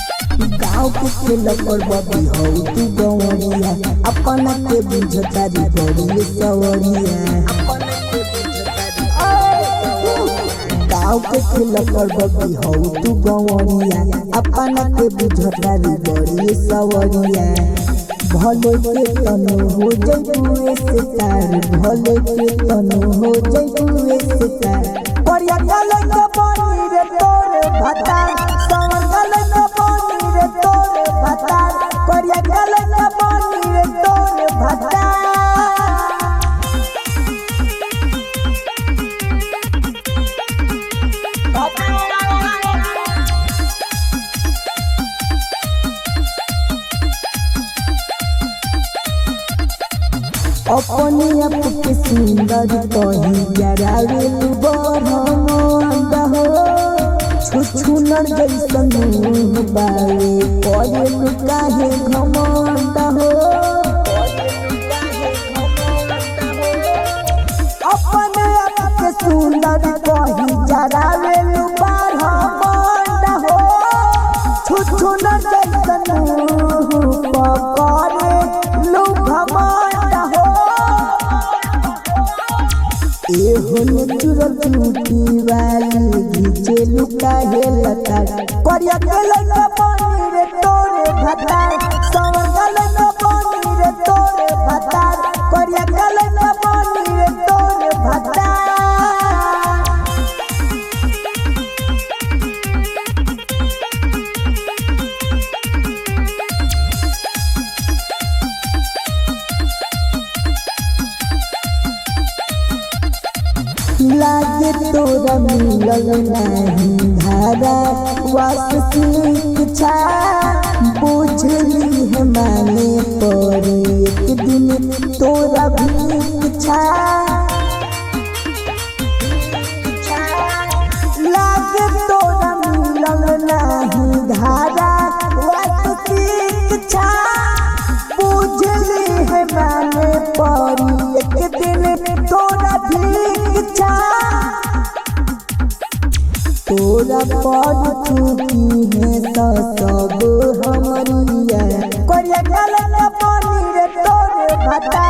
के लकर बबी हो तू गवरिया अपना के बुझतारी बड़ी सवरिया गाँव के लकर बबी हो तू गवरिया अपना के बुझतारी बड़ी सवरिया भले के तनु हो जइबुए से तार भले के तनु हो जइबुए से तार परिया गले के बनी रे तोरे भता संग गले के बनी रे तोरे भता परिया गले के बनी रे तोरे भता अपने आप के सुंदर कही जरावे तू बरहमंद हो छुछुनर जैसन मुँह बावे करे तू काहे घमंड हो अपने आप के सुंदर कही जरावे तू बरहमंद हो छुछुनर जैसन मुँह पकड़े लू घमंड हो एहो चुरल टूटी वाली घीचे लुका हे लता करिया के लइका बनी रे तोरे भता संवर के लइका बनी रे तोरे भता करिया के लइका बनी रे तोरे भता लागे तोरा मिलल नहीं धारा वासनिक छा बुझली है माने पर एक दिन तोरा भीख छा लागे तोरा मिलल नहीं धारा वासनिक छा बुझली है माने पर एक दिन तोरा भीख छा तोरा पर चुकी है तो सब हमरिया करिया गले के बनी रे तोरे भता